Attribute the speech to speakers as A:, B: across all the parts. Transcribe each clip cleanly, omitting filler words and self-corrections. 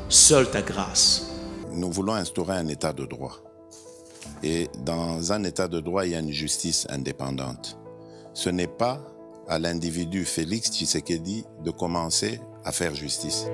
A: seule ta grâce.
B: Nous voulons instaurer un état de droit. Et dans un état de droit, il y a une justice indépendante. Ce n'est pas à l'individu Félix Tshisekedi de commencer à faire justice.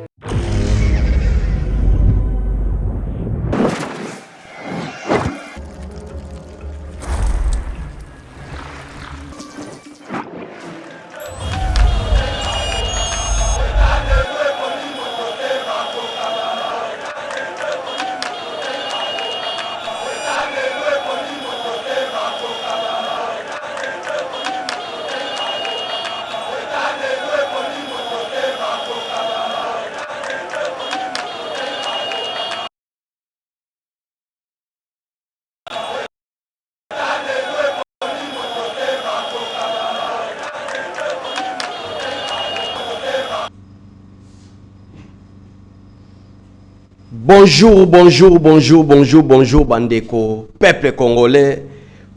C: Bonjour, bonjour, bonjour, bonjour, bonjour, Bandeko, peuple congolais,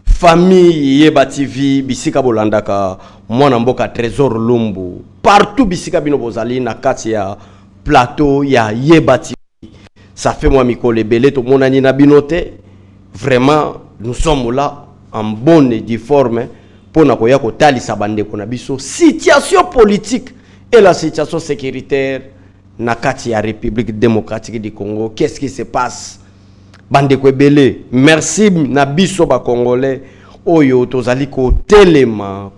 C: famille Yeba TV, Bisika Bolandaka, Mwanamboka Trésor Lumbu, partout Bisika Bino Bozali, Nakati ya plateau, ya Yeba TV. Ça fait moi Miko Lebele, tout le monde a binoté. Vraiment, nous sommes là en bonne et due forme pour nous tali sa bandeko na biso. Situation politique et la situation sécuritaire. Nakati ya République démocratique du Congo, qu'est-ce qui se passe? Bandeko ebele, merci na biso ba congolais oyo tozali ko telema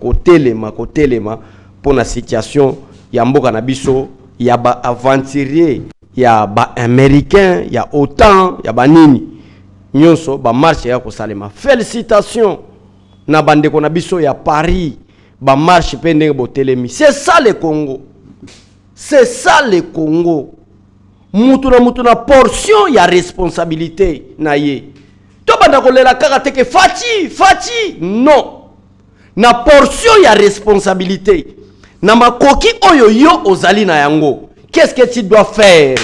C: pour la situation ya mboka na biso ya ba aventurier, ya ba américain, ya OTAN, ya ba nini. Nyonso ba marche ya ko salema. Félicitations na bandeko na biso ya Paris, ba marche pendenge bo telemi. C'est ça le Congo. C'est ça le Congo. Mutuna portion ya responsabilité na ye. To banda kolela kaka teke fati non. Na portion ya responsabilité. Na makoki oyo yo ozali na yango. Qu'est-ce que tu dois faire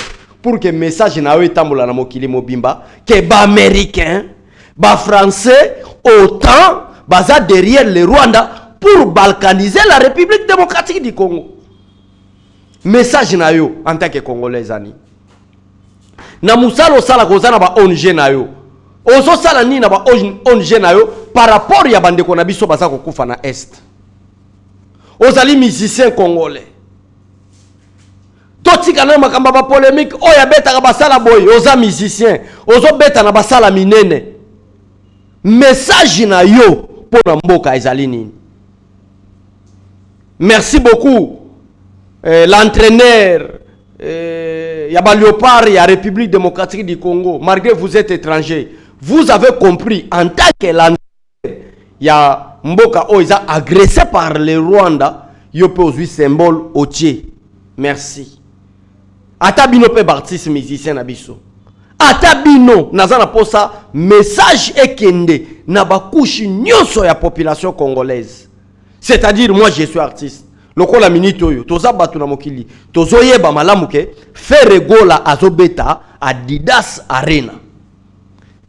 C: pour que message na yo tambola na mokili mobimba que ba américain, ba français autant baza derrière le Rwanda pour balkaniser la République démocratique du Congo. Message na yo en tant que congolais ani na musalo sala kozana ba ONG na yo ozo sala ni na ba ONG na yo par rapport ya bandeko na biso baza kokufa na est ozali musicien congolais totika na makamba ba polémique oya beta ba sala boy oza musicien ozo beta na ba sala minene message na yo pour na mboka ezali nini. Merci beaucoup. L'entraîneur Yaba Léopard, ya République démocratique du Congo, malgré vous êtes étranger, vous avez compris en tant que l'entraîneur ya Mboka Oiza agressé par le Rwanda, yo peut aussi symbole otier. Merci. Atabino pe artiste musicien nabiso. Atabino nazana posa message ekende na bakushi nyoso ya population congolaise. C'est-à-dire moi je suis artiste. Loko la minute oyo toza batu na mokili tozo yeba malamu ke Ferregola azobeta Adidas Arena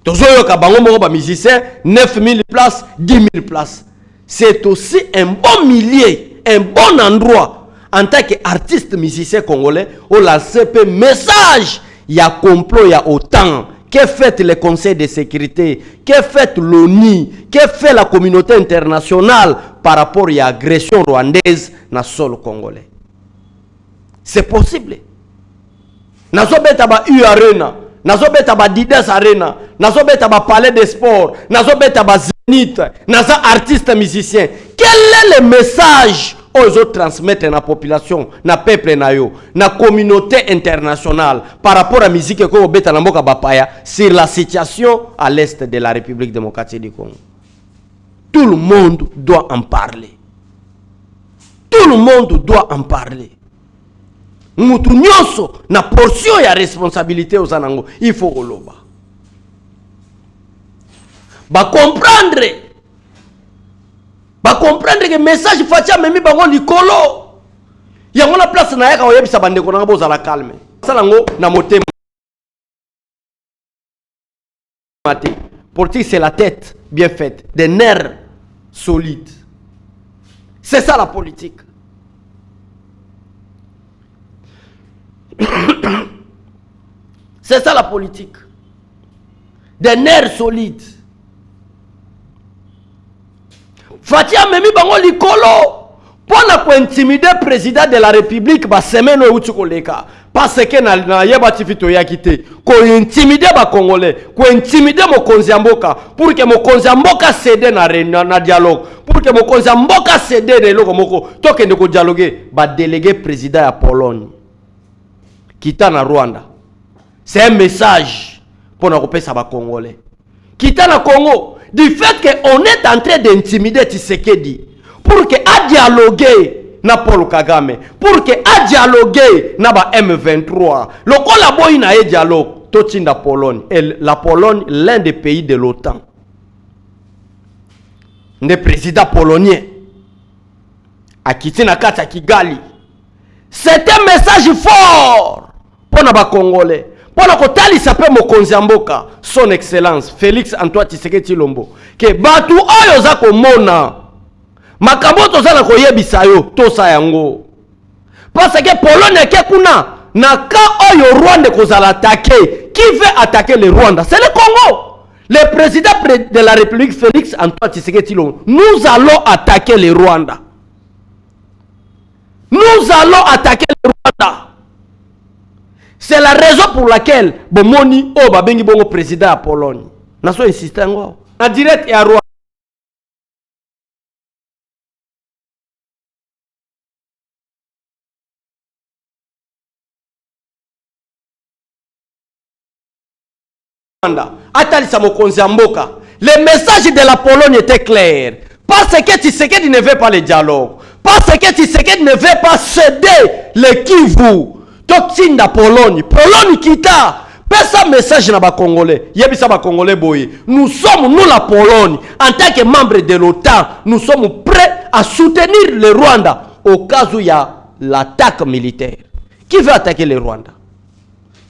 C: tozo yoka bango moko ba musicien 9000 places 10000 places. C'est aussi un bon millier, un bon endroit en tant qu'artiste musicien congolais au lancer pe message ya complot ya OTAN. Que fait le Conseil de sécurité? Que fait l'ONU? Que fait la communauté internationale par rapport à l'agression rwandaise dans le sol congolais? C'est possible. Nazo beta ba U Arena, nazo beta ba Didas Arena, nazo beta ba Palais des Sports, nazo beta ba Zénith, nazo artiste musicien. Quel est le message aux autres transmettre à la population, na peuple na yo, na communauté internationale par rapport à la musique que vous beta na mboka bapaya sur la situation à l'est de la République démocratique du Congo? Tout le monde doit en parler. Tout le monde doit en parler. Mutu nyonso na portion ya responsabilité aux anango, il faut oloba. Ba comprendre que le message fatia memi bango likolo yango na place na yaka oyebisa bandeko na boza la calme salango na motema mate politique c'est la tête bien faite des nerfs solides. C'est ça la politique. C'est ça la politique. Des nerfs solides. Fatia Memi Bango Likolo. Pour intimider le président de la République, ba semaine où tu koleka. Parce que na yeba tifito ya kité. Ko intimider ba Congolais, ko intimider mo konziamboka pour que mo konziamboka cède na dialogue, pour que mo konziamboka cède de loko moko. Toke ndeko dialoguer ba délégué président ya Pologne. Kita na Rwanda. C'est un message pour na kopesa ba Congolais. Kita na Congo, du fait qu'on est en train d'intimider Tshisekedi pour que a dialoguer na Paul Kagame, pour que a dialoguer na ba M23. Le collabo na dialogue totinda Pologne et la Pologne l'un des pays de l'OTAN. Le président polonais a quitté na kata Kigali. C'est un message fort pour na ba Congolais. Pour na kotali sape mokonzi mboka son excellence Félix Antoine Tshisekedi Tshilombo que batu oyo za komona makambo tozala koyebisa yo tosa yango parce que Pologne ke kuna na ka oyo Rwanda kozala attaquer. Qui veut attaquer le Rwanda? C'est le Congo. Le président de la République Félix Antoine Tshisekedi Tshilombo, nous allons attaquer le Rwanda. Nous allons attaquer le Rwanda. C'est la raison pour laquelle Bomoni o babengi bongo président à Pologne. Naso insiste ngo. En direct et à Rwanda. Atalisa mokonzi mboka. Le message de la Pologne était clair. Parce que Tshisekedi ne veut pas le dialogue. Parce que Tshisekedi ne veut pas céder le Kivu. Toksinda Pologne. Pologne kita. Pesa message na ba Congolais. Yebisa ba Congolais boye. Nous sommes, nous la Pologne, en tant que membre de l'OTAN, nous sommes prêts à soutenir le Rwanda au cas où il y a l'attaque militaire. Qui veut attaquer le Rwanda?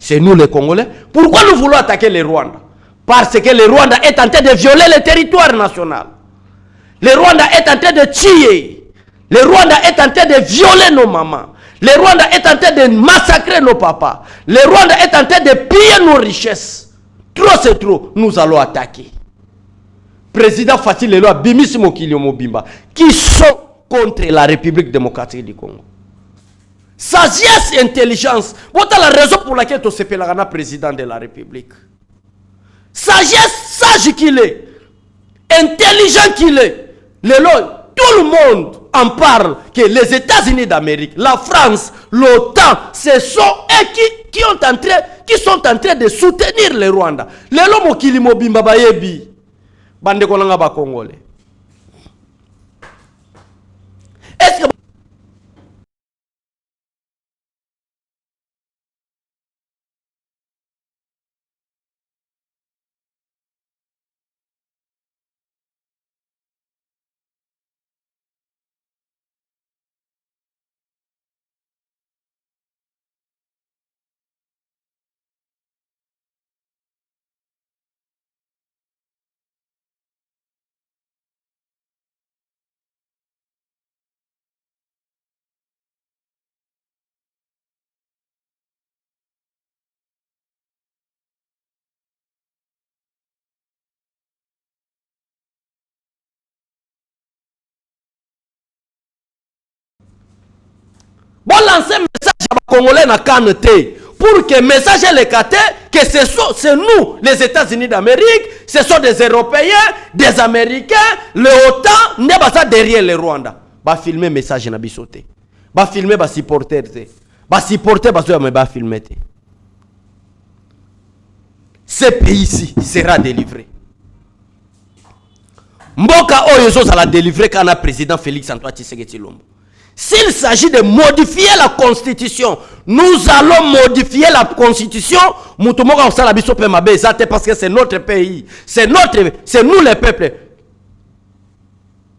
C: C'est nous les Congolais. Pourquoi nous voulons attaquer le Rwanda? Parce que le Rwanda est en train de violer le territoire national. Le Rwanda est en train de tuer. Le Rwanda est en train de violer nos mamans. Le Rwanda est en train de massacrer nos papas. Le Rwanda est en train de piller nos richesses. Trop c'est trop. Nous allons attaquer. Président Fatih Lelo Bimisi Mokili Mobimba qui sont contre la République démocratique du Congo. Sagesse et intelligence. Voilà la raison pour laquelle tu s'appelles le président de la République. Sagesse, sage qu'il est. Intelligent qu'il est. Tout le monde en parle que les États-Unis d'Amérique, la France, l'OTAN, ce sont eux qui sont en train de soutenir le Rwanda. Lelo Mokili Mobimba Bayebi. Bande Kolanga ba Congolais. Est-ce que bon lancer un message à Congolais na kanete pour que le message est écarté que c'est nous les États-Unis d'Amérique, ce sont des Européens, des Américains, le OTAN n'est pas ça derrière le Rwanda. Ba filmer message na bisoté. Ba filmer ba supporter te. Ba supporter ba so ba filmer te. Ce pays-ci sera délivré. Mboka oyo zo sala délivrer quand le président Félix Antoine Tshisekedi Tshilombo. S'il s'agit de modifier la constitution, nous allons modifier la constitution. Parce que c'est notre pays. C'est nous les peuples.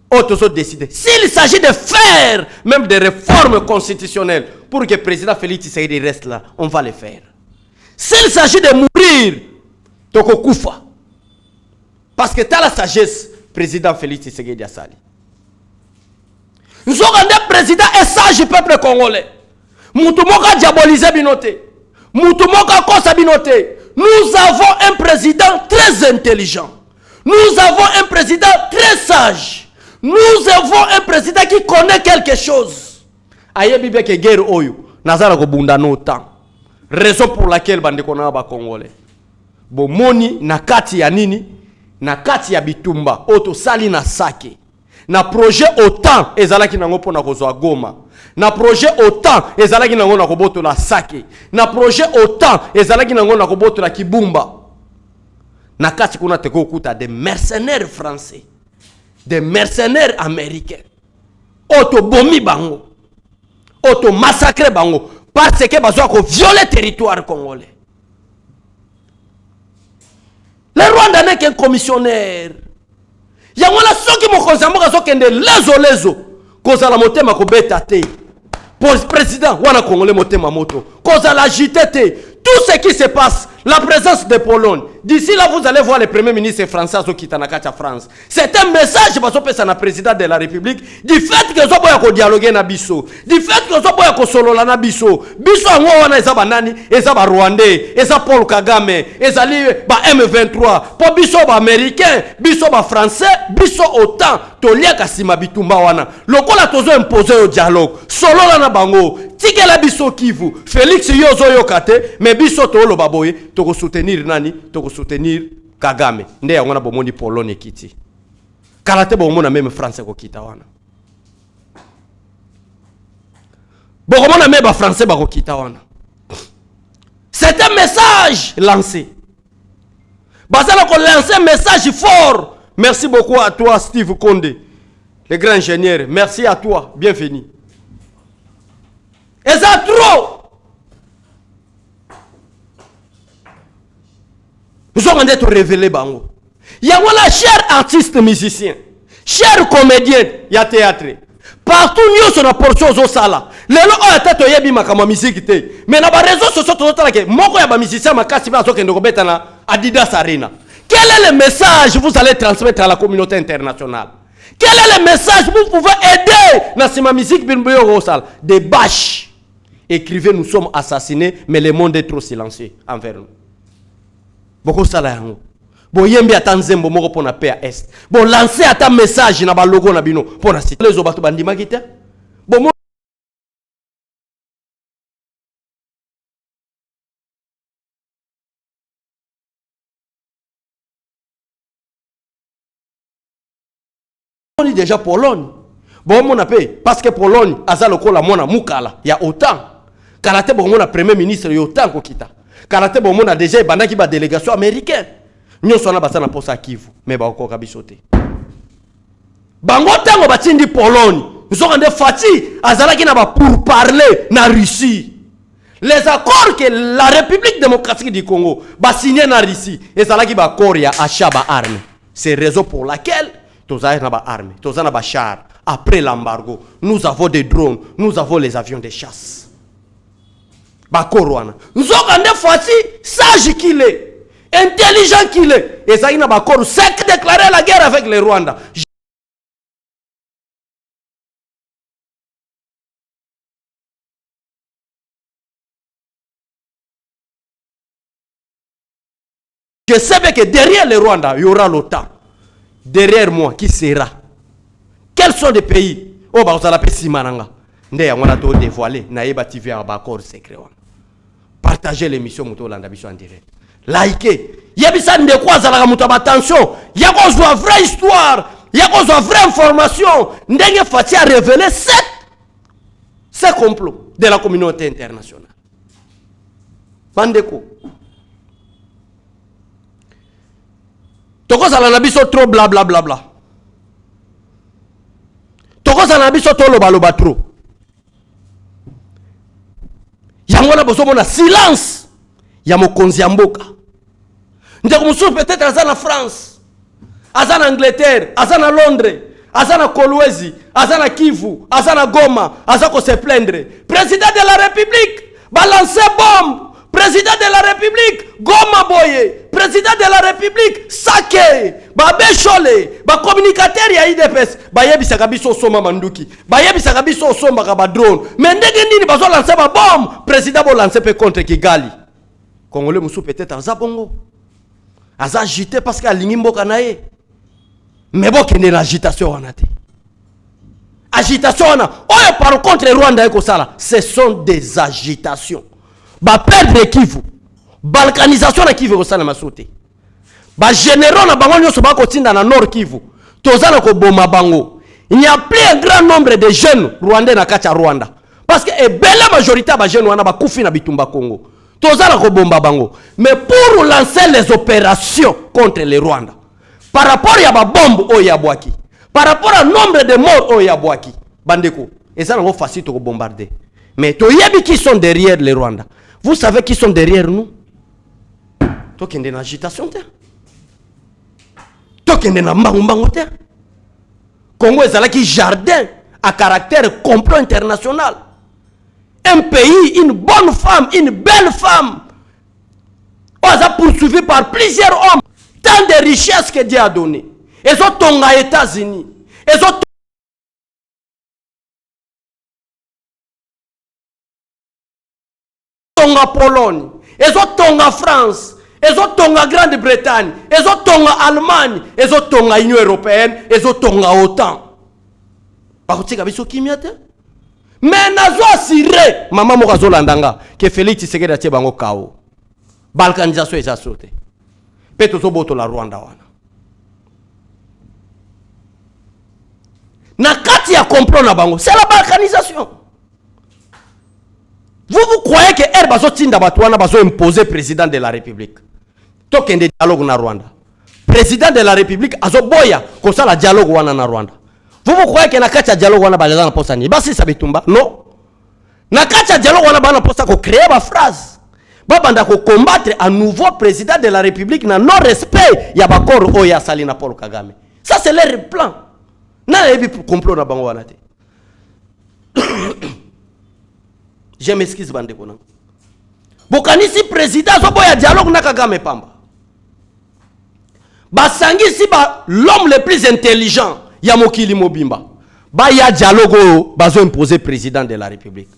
C: Autres décider. S'il s'agit de faire même des réformes constitutionnelles pour que le président Félix Tshisekedi reste là, on va le faire. S'il s'agit de mourir, Toko Koufa. Parce que tu as la sagesse, président Félix Tshisekedi Asali. Nous sommes un président et sage peuple congolais. Moutou moka diaboliser binote. Mutumoka Kosabinote. Nous avons un président très intelligent. Nous avons un président très sage. Nous avons un président qui connaît quelque chose. Aye bibe ke guerre oyo. Nazara ko bunda no temps. Raison pour laquelle bande kona ba Congolais. Bo moni na kati ya nini? Na kati ya bitumba. Oto sali na sake. Na projet autant ezalaki nango pona kozwa Goma. Na projet autant ezalaki nango na koboto la sake. Na projet autant ezalaki nango na koboto la Kibumba. Na kati kuna teko kuta des mercenaires français. Des mercenaires américains. Oto bomi bango. Oto massacre bango. Parce que bazo ko violer territoire congolais. Le Rwanda n'est qu'un commissionnaire. Yangola soki mo konzamboka sokende lezo. Kozala motema ko beta te. Pour président wana congolais motema moto. Kozala agité te. Tout ce qui se passe, la présence de Pologne. D'ici là, vous allez voir le premier ministre français qui est en France. C'est un message parce que c'est le président de la République. Du fait que vous avez dialogué na biso. Du fait que vous avez solo na biso. Biso ango wana eza banani, eza ba Rwandais, eza Paul Kagame, eza li ba M23. Pour biso ba américain, biso ba français, biso autant tolia kasima bitumba wana. Lokola tozo imposer au dialogue. Solo na bango. Tikela biso Kivu. Félix yozo yokate, mais biso to lo baboye, toko soutenir nani, toko soutenir Kagame. Nde ya wana bomoni Pologne kiti. Kalate bomona même français ko kita wana. Bomona même ba français ba ko kita wana. C'est un message lancé. Bazala ko lancer un message fort. Merci beaucoup à toi Steve Condé, le grand ingénieur. Merci à toi. Bienvenue. Et ça trop. Nous sommes en train de révéler bango. Il y a voilà cher artiste musicien, cher comédien, il y a théâtre. Partout nous sommes en portion au sala. Les gens ont été toyebi makama musique te. Mais na ba réseaux sociaux total que moko ya ba musicien makasi ba zokende ko beta na Adidas Arena. Quel est le message que vous allez transmettre à la communauté internationale? Quel est le message que vous pouvez aider na sima musique binboyo au sala? Des bâches. Écrivez, nous sommes assassinés, mais le monde est trop silencieux envers nous. Boko sala yango. Bo yembi atanzembo moko pona paix à est. Bo lancer ata message na ba logo na bino pona site. Les obato bandima kita. Bo mo on dit déjà Pologne. Bon mon appel parce que Pologne aza lokola mona mukala ya OTAN. Karate bon mon premier ministre ya OTAN ko kita. Karate bon mon a déjà bandaki ba délégation américaine. Nyo sona basa na posa Kivu mais ba ko kabisote. Bango tango batindi Pologne. Nous sommes en fati azalaki na ba pour parler na Russie. Les accords que la République démocratique du Congo ba signé na Russie ezalaki ba accord ya achat ba armes. C'est raison pour laquelle Toza na ba armes, toza na ba char. Après l'embargo, nous avons des drones, nous avons les avions de chasse. Bakorwana. Nous avons des fois sage qu'il est, intelligent qu'il est. Et ça, il n'a pas encore sec déclaré la guerre avec les Rwandais. Je savais que derrière les Rwandais, il y aura l'OTAN. Derrière moi, qui sera? Quels sont les pays? Oh, bah, vous allez Simananga. On a tout dévoilé. Naïba TV a un accord secret. Partagez l'émission Moutolanda en direct. Likez. Yabisa de quoi ça la attention. Yako soit vraie histoire. Yako soit vraie information. Ndenge Fati a révélé ces complots de la communauté internationale. Bandeko. Toko ça la biso trop bla bla bla bla. Toko ça la biso trop loba trop. Yangona boso mona silence. Ya mokonzi ya mboka. Ndeko musu peut-être azana France. Azana Angleterre, azana Londres, azana Kolwezi, azana Kivu, azana Goma, azako se plaindre. Président de la République, balancer bombe. Président de la République, Goma Boye. Président de la République, Sake. Ba Bechole, ba communicateur ya IDPS, ba yebisaka biso soma manduki. Ba yebisaka biso somba ka ba drone. Mais ndenge nini bazo lancer ba bombe, président bo lancer pe contre Kigali. Congolais moussou peut-être aza bongo. Aza agité parce qu'il a l'ingimbo kanaye. Mais bon, qu'il y a une agitation en athée. Agitation en a. Oh, par contre, les Rwandais, ce sont des agitations. Ba perdre Kivu. Balkanisation na Kivu kosala masote. Ba généraux na bango nyoso ba kotinda na Nord Kivu. Tozana ko boma bango. Il n'y a plus un grand nombre de jeunes Rwandais na kacha Rwanda. Parce que et belle majorité ba jeunes wana ba kufi na bitumba Congo. Tozana ko bomba bango. Mais pour lancer les opérations contre les Rwandais, par rapport à la bombe au Yabwaki, par rapport au nombre de morts au Yabwaki, Bandeko, et ça c'est facile de bombarder. Mais tu sais qui sont derrière les Rwandais. Vous savez qui sont derrière nous? Toi qui es dans l'agitation, toi qui es dans le Congo est un jardin à caractère complot international. Un pays, une bonne femme, une belle femme, on a poursuivi par plusieurs hommes. Tant de richesses que Dieu a donné. Ils ont tombé aux États-Unis. Ils ont tombé en Pologne. Ils ont tombé en France. Ils ont tombé en Grande-Bretagne. Ils ont tombé en Allemagne. Ils ont tombé en Union Européenne. Ils ont tombé en OTAN. Par contre, mais nazo assuré maman mokazo landanga que Félix Tshisekedi a bango kao. Balkanisation est sauté. Peto boto la Rwanda wana. Na kati ya complot na bango, c'est la balkanisation. Vous croyez que er bazo tinda batwana bazo imposer président de la République. Tokende dialogue na Rwanda. Président de la République azo boya ko sala dialogue wana na Rwanda. Vous croyez que na kati ya dialogue wana baza na posa ni basi sabitumba? Non. Na kati ya dialogue wana bana posa ko créer ba phrase. Babanda ko combattre un nouveau président de la République na non respect ya bakor oya Salina Paul Kagame. Ça c'est leur plan. Na yebi complot na bango wana te. Je m'excuse bande kona. Bokanisi président so boya dialogue na Kagame pamba. Basangi si ba l'homme le plus intelligent ya mokili mobimba. Ba ya dialogue bazo imposer président de la République.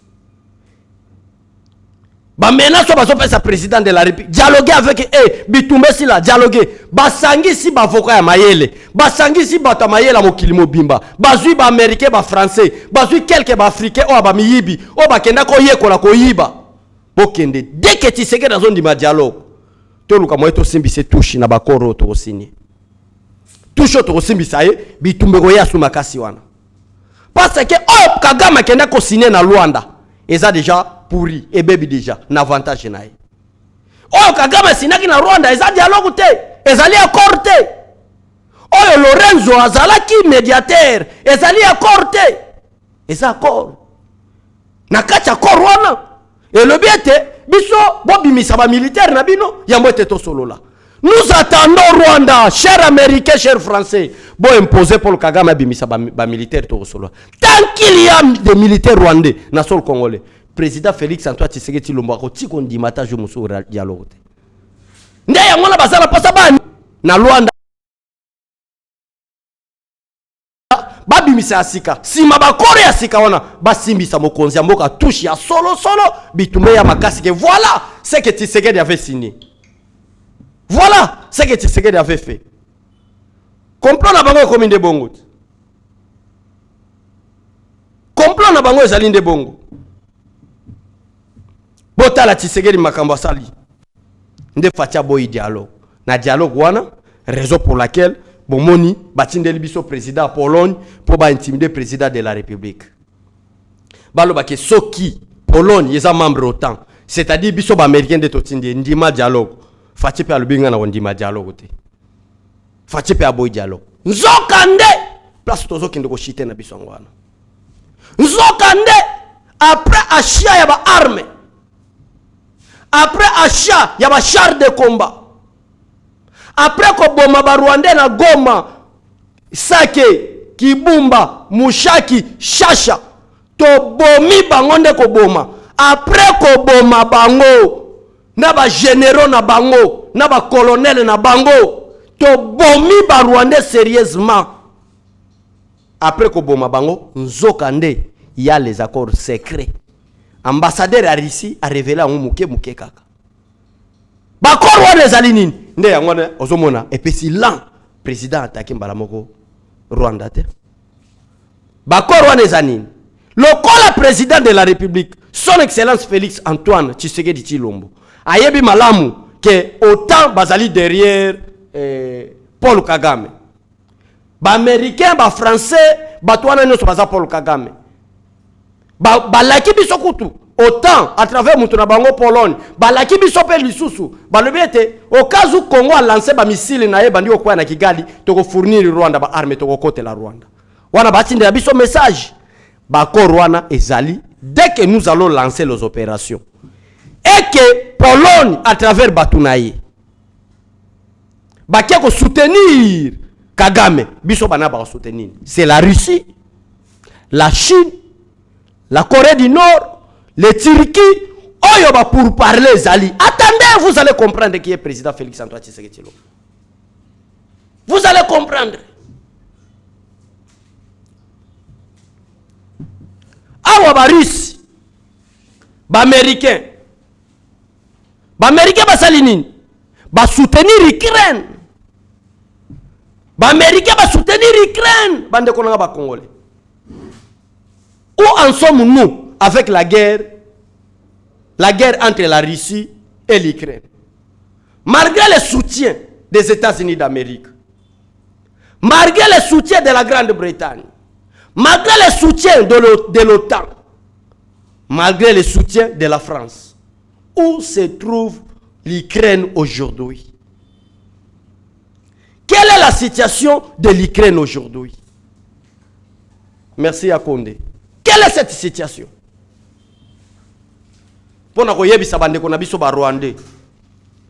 C: Bah maintenant so bazo faire président de la République dialoguer avec bitumbe si la dialoguer basangi si ba avocat ya mayele basangi si bata mayela mokili mobimba bazui ba américain ba français bazui quelques ba africain o ba miyibi o ba kenda ko yekola ko yiba bokende dès que tu sais que dans zone di dialogue to luka moeto simbise touche na ba koro to signer touche to simbisa bitumbe ko ya suma kasi wana parce que Kagame kenda ko signer na Luanda eza déjà pourri et baby déjà n'avantage naï. Oh Kagame sinaki na Rwanda eza dialogue te ezali accord te. Oh Lorenzo azalaki médiateur ezali accord te eza accord na kati accord wana et le biete biso bobimisa ba militaire na bino yambo te to solo là. Nous attendons Rwanda, chers Américains, chers Français, bon imposer pour le Kagame bimisa ba militaire to solo. Tant qu'il y a des militaires rwandais na sol congolais. Président Félix Antoine Tshisekedi Tshilombo akoti kondimata jo muso dialogue. Nde yango na bazala posa bani na Luanda. Babimisa asika, sima bakore asika wana basimbisa mokonzi ya mboka touche ya solo bitumbe ya makasi que voilà ce que Tshisekedi avait signé. Voilà ce que Tshisekedi avait fait. Complot na bango comme inde bongo. Complot na bango ezali nde bongo. Botala Tshisekedi makambo sali. Nde fatia boy dialogue. Na dialogue wana, raison pour laquelle bomoni batindeli biso président à Pologne pour ba intimider président de la République. Baloba ke soki Pologne yeza membre OTAN, c'est-à-dire biso ba américain de totindi ndima dialogue. Fatia pe alubinga na ndima dialogue te. Fatia pe aboy dialogue. Nzokande place tozo kende ko shite na biso ngwana. Nzokande après achat ya ba armes. Après achat, il y a un char de combat. Après que Boma Rwandais na Goma, Sake, Kibumba, Mushaki, Chacha, to bomi bangonde ko Boma. Après que Boma bango, na ba généraux na bango, na ba colonel na bango, to bomi ba Rwandais sérieusement. Après que Boma bango, nzokande, il y a les accords secrets. Ambassadeur à Russie a révélé un mouké kaka. bakor wana ezali nini nde yango wana ozomona epesi lan président ataki mbala moko Rwanda te bakor wana eza nini lokola président de la République son excellence Félix Antoine Tshisekedi Tshilombo ayebi malamu que autant bazali derrière Paul Kagame ba américain ba français bato wana nyonso baza Paul Kagame balaki biso kutu autant à travers mutu na bango Pologne balaki biso pe lisusu balobi ete au cas où Congo a lancé ba missile na ye bandi okwaya na Kigali toko fournir Rwanda ba arme toko côté la Rwanda wana batindela biso message bakor wana ezali dès que nous allons lancer les opérations et que Pologne à travers Batunaye bakia ko soutenir Kagame biso bana ba soutenir c'est la Russie, la Chine, la Corée du Nord, les Turquie, oyoba pour parler Zali. Attendez, vous allez comprendre qui est président Félix Antoine Tshisekedi. Vous allez comprendre. Awa ba Russe, ba Américain, ba salinine, ba soutenir Ukraine. Ba Américain ba soutenir Ukraine, bande konanga ba Congolais. Où en sommes-nous avec la guerre entre la Russie et l'Ukraine? Malgré le soutien des États-Unis d'Amérique, malgré le soutien de la Grande-Bretagne, malgré le soutien de l'OTAN, malgré le soutien de la France, où se trouve l'Ukraine aujourd'hui? Quelle est la situation de l'Ukraine aujourd'hui? Merci à Condé. Quelle est cette situation? Pour nous yebisa bande ko na biso ba Rwandais.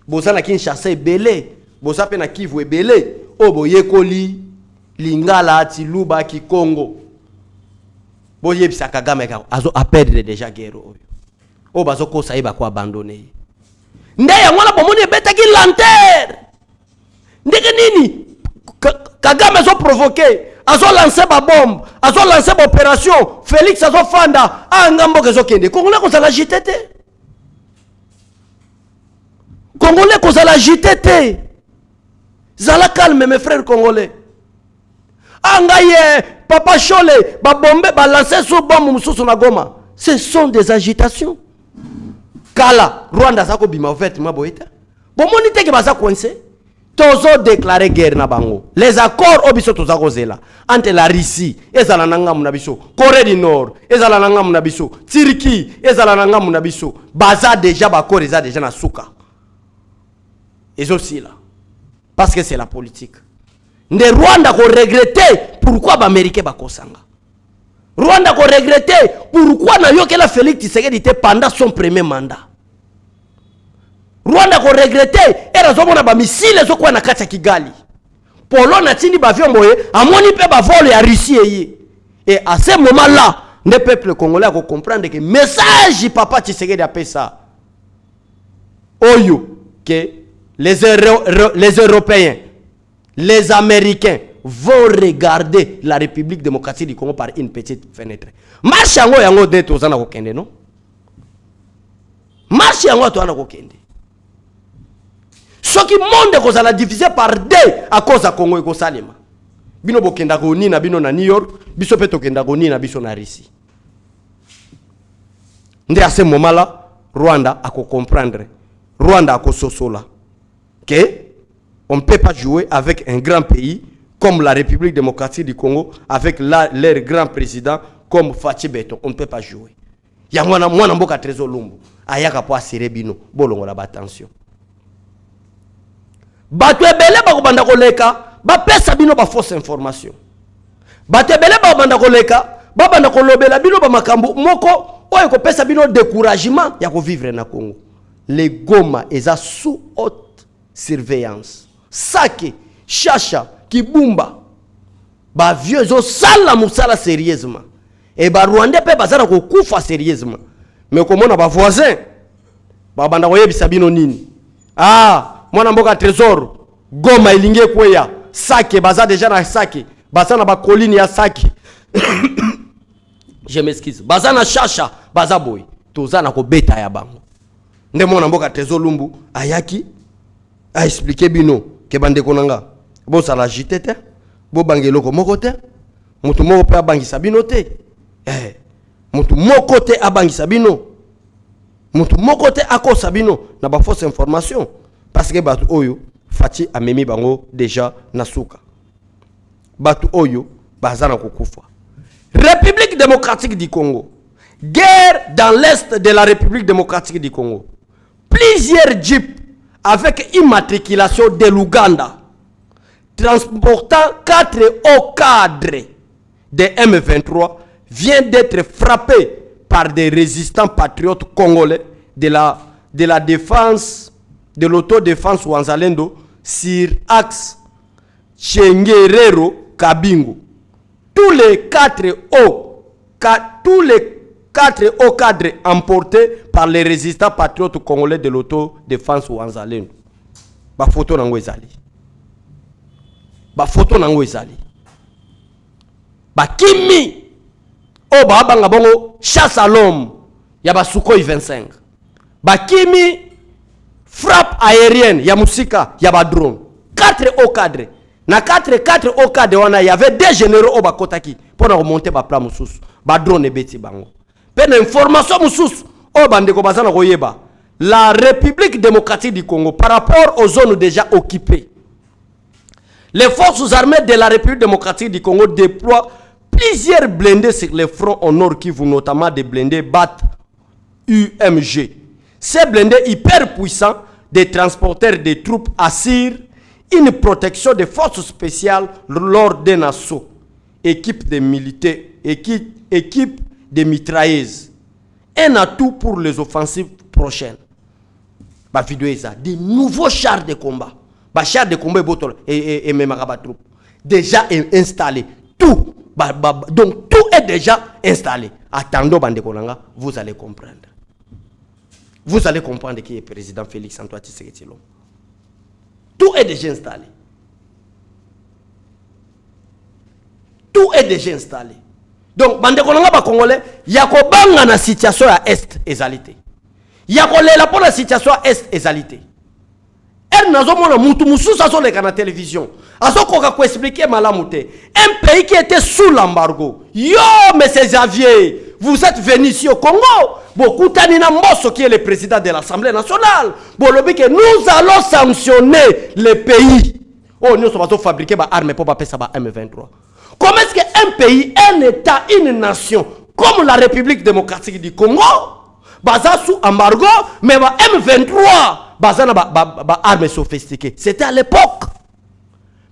C: Boza na Kinshasa ebele, boza pe na Kivu ebele, o boyekoli Lingala ati Luba ki Congo. Bo yebisa Kagame ka azo a perdre déjà guerre oyo. O bazo ko saiba ko abandonner. Ndeya ngona bomoni beta ki lanterne. Ndeke nini? Kagame zo provoquer. Azo lancé ma bombe, azo lancé ma opération, Félix azo fanda, angambo kezo kende. Congolais ko la JTT. Congolais ko la JTT. Zala calme mes frères congolais. Angaye, Papa Chole, ba bombe, ba lancé sous bombe mususu na Goma. Ce sont des agitations. Kala, Rwanda zako bima ouverte ma boita. Bon monite ke baza coincé. Tozo déclaré guerre na bango. Les accords obiso tozako zela entre la Russie ezala nanga munabiso, Corée du Nord ezala nanga munabiso, Turquie ezala nanga munabiso, baza déjà bakor eza déjà na suka. Et aussi là parce que c'est la politique. Nde Rwanda ko regretter pourquoi ba américain ba kosanga. Rwanda ko regretter pourquoi na yokela Félix Tshisekedi était pendant son premier mandat. Rwanda ko regretter era zomona ba missile zo kwa na kati ya Kigali. Polo na tindi ba avion boye amoni pe ba vol ya Russie eye. Et à ce moment là, le peuple congolais a comprendre que message papa Tshisekedi a fait ça. Oyo que les Européens, les Américains vont regarder la République démocratique du Congo par une petite fenêtre. Marche yango yango de tozana ko kende non? Marche yango to ana ko kende. Ce qui monde ko la divisé par deux à cause de Congo et ko salima. Bino bokenda ko ni na bino na New York, biso pe tokenda ko ni na biso na Russie. Ndé à ce moment là, Rwanda a ko comprendre. Rwanda a ko sosola. Que on ne peut pas jouer avec un grand pays comme la République démocratique du Congo, avec leur grand président comme Fachi Beto. On ne peut pas jouer. Il y a moi mboka Trésor Lumbu. Ayaka po asere bino, bolongo la attention. Bato ebele ba kobanda koleka, ba pesa bino ba fausse information. Bato ebele ba kobanda koleka, ba banda kolobela bino ba makambo moko oyo ko pesa bino découragement ya ko vivre na Congo. Les Goma eza sous haute surveillance. Sake, Chacha, Kibumba, ba vieux zo sala musala sérieusement. Et ba Rwandais pe bazana ko kufa sérieusement. Mais comment on a ba voisin? Ba banda koyebisa bino nini? Ah, mwana mboka Trésor, Goma ilinge kweya, Sake baza déjà na Sake, baza na ba colline ya Sake. Je m'excuse. Baza na Chacha, baza boy. Toza na ko beta ya bango. Nde mwana mboka Trésor Lumbu ayaki a expliqué bino que bande konanga bo sala jitete bo bangelo ko mokote mutu moko pe abangisa bino te mutu moko te abangisa bino mutu moko te akosa bino na ba fausse information parce que batu oyo fati amemi bango déjà nasuka batu oyo bazana kokufa. République démocratique du Congo, guerre dans l'est de la République démocratique du Congo, plusieurs jeeps avec immatriculation de l'Ouganda transportant 4 hauts cadres de M23 viennent d'être frappés par des résistants patriotes congolais de la défense, de l'autodéfense Wanzalendo sur axe Chengerero-Kabingo. Tous les 4 hauts cadres emportés par les résistants patriotes congolais de l'autodéfense Wanzalendo. Ba photo nango ezali. Ba photo nango ezali. Ba kimi o ba banga bongo chasse à l'homme ya ba Sukhoi 25. Ba kimi frappe aérienne ya musika ya ba drone. 4 hauts cadres. Na 4 hauts cadres wana y avait des généraux au bakotaki pour remonter ba plan mususu. Ba drone e beti bango. Pena information mususu o bandeko bazana koyeba. La République démocratique du Congo par rapport aux zones déjà occupées. Les forces armées de la République démocratique du Congo déploient plusieurs blindés sur les fronts au nord Kivu, notamment des blindés BAT UMG. Ces blindés hyper puissants des transporteurs de troupes assurent une protection des forces spéciales lors d'un assaut. Équipe de militaires, équipe de mitrailleuses. Un atout pour les offensives prochaines. Bah vidéo ça, des nouveaux chars de combat. Bah chars de combat et même troupes déjà installés. Tout. Donc tout est déjà installé. Attendons bande konanga, vous allez comprendre. Vous allez comprendre qui est président Félix Antoine Tshisekedi Tshilombo. Tout est déjà installé. Tout est déjà installé. Donc bande konanga ba congolais, yako banga na situation à est ezalité. Yakolela pour la situation est ezalité. Elle n'a pas mutu mususu aso le kana télévision. Aso koka ko expliquer malamute. Un pays qui était sous l'embargo. Yo monsieur Xavier, vous êtes venu ici au Congo. Beaucoup tanina Mbosso qui est le président de l'Assemblée nationale. Bolobi que nous allons sanctionner les pays. Oh nous sommes fabriquer ba armes pour pas passer ba M23. Comment est-ce qu'un pays, un état, une nation comme la République démocratique du Congo baza sous embargo, mais ba M23 baza na ba armes sophistiquées. C'était à l'époque.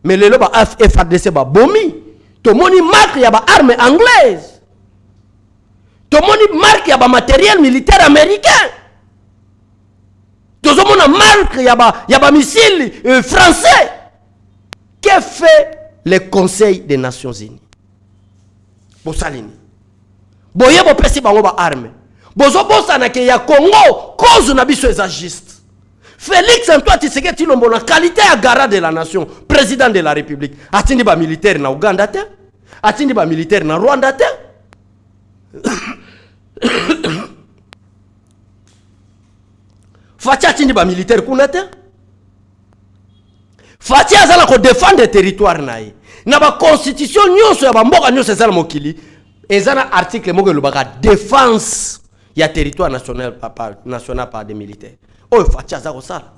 C: Mais le ba FARDC ba bomi. To moni marque ya ba armes anglaises. To moni marque ya ba matériel militaire américain. To moni marque ya ba missiles français. Que fait le Conseil des Nations Unies? Bosalini. Boye bo pesi bango ba armes. Bozo bosa na ke ya Congo cause na biso exagiste. Félix Antoine Tshisekedi Tshilombo na qualité à garant de la nation, président de la République. Atindi ba militaire na Uganda te? Atindi ba militaire na Rwanda te? Fati atindi ba militaire kuna te? Fati azala ko défendre le territoire nae. Na ba constitution nyonso ya ba mboka nyonso ezala mokili. Ezana article moko lobaka défense ya territoire national par des militaires. Oh Fati azako sala.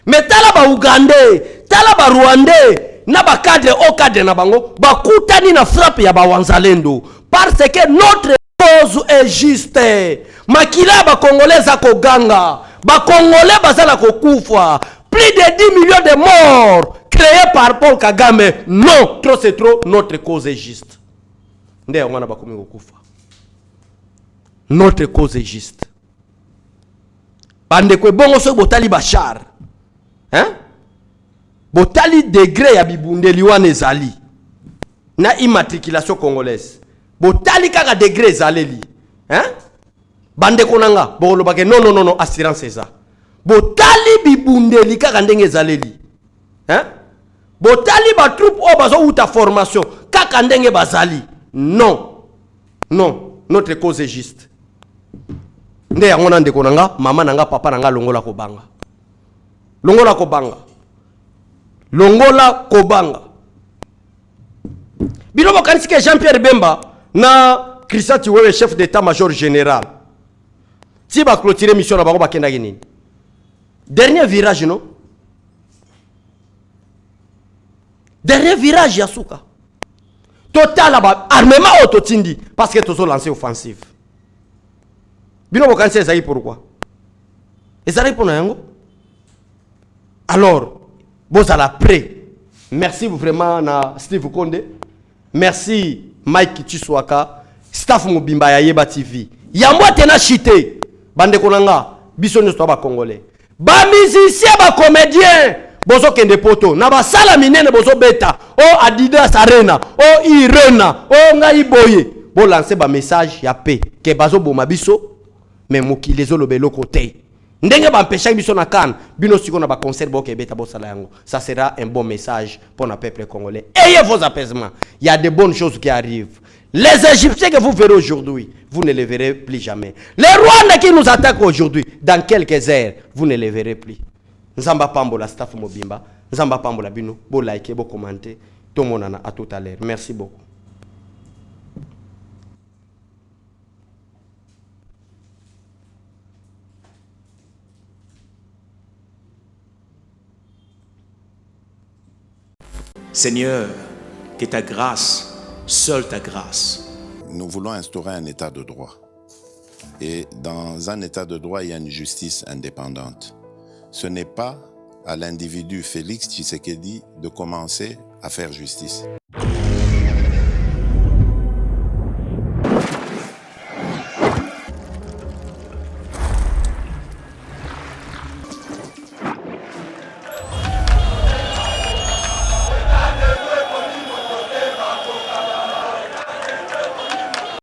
C: Mais tala ba Ougandais, tala ba Rwandais, na ba cadre au cadre na bango, ba kutani na frappe ya ba Wanzalendo parce que notre cause est juste. Makila ba Congolais zako ganga, ba Congolais bazala ko kufa. Plus de 10 millions de morts créés par Paul Kagame. Non, trop c'est trop, notre cause est juste. Notre cause est juste. Bande kwe bongo so botali bachar. Hein? Botali degré ya bibundeli wana ezali. Na immatriculation congolaise. Botali kaka degré ezaleli. Hein? Bande konanga, bolo bake non, assurance eza. Botali bibundeli kaka ndenge ezaleli. Hein? Botali ba troupe o bazo uta formation kaka ndenge bazali. Non, notre cause est juste. Nde yango na ndeko nanga, mama nanga, papa nanga longola ko banga. Longola ko banga. longola kobanga bino bokanisi ke Jean-Pierre Bemba na Christian Tiwewe chef d'état-major général si ba clôturer mission na bako bakendaki nini dernier virage non dernier virage ya suka total ba armement autotindi parce que tozo lancer offensive bino bokanisi ezaki pourquoi ezali pour yango alors vous allez prêt merci vraiment na Steve Konde merci Mike Chiswaka staff mobimba ya Yeba TV yambo tena chité bande konanga biso nyo ba congolais ba musicien ba comédien bozo kende poto na ba sala minene bozo beta o Adidas Arena o Irena o ngai boye bo lancer ba message ya paix ke bazo boma biso mais mokili zo lobelo côté ndenge ba mpesha biso na kan bino siko na ba concert bo ke beta bo sala yango ça sera un bon message pour le peuple congolais. Ayez vos apaisements, il y a de bonnes choses qui arrivent. Les Égyptiens que vous verrez aujourd'hui, vous ne les verrez plus jamais. Les Rwandais qui nous attaquent aujourd'hui, dans quelques heures, vous ne les verrez plus. Nzamba Pambola, staff Mobimba, Nzamba Pambola Bino, bo like, bo commenter. Tout le monde à tout à l'heure. Merci beaucoup.
A: Seigneur, que ta grâce, seule ta grâce.
B: Nous voulons instaurer un état de droit. Et dans un état de droit, il y a une justice indépendante. Ce n'est pas à l'individu Félix Tshisekedi de commencer à faire justice.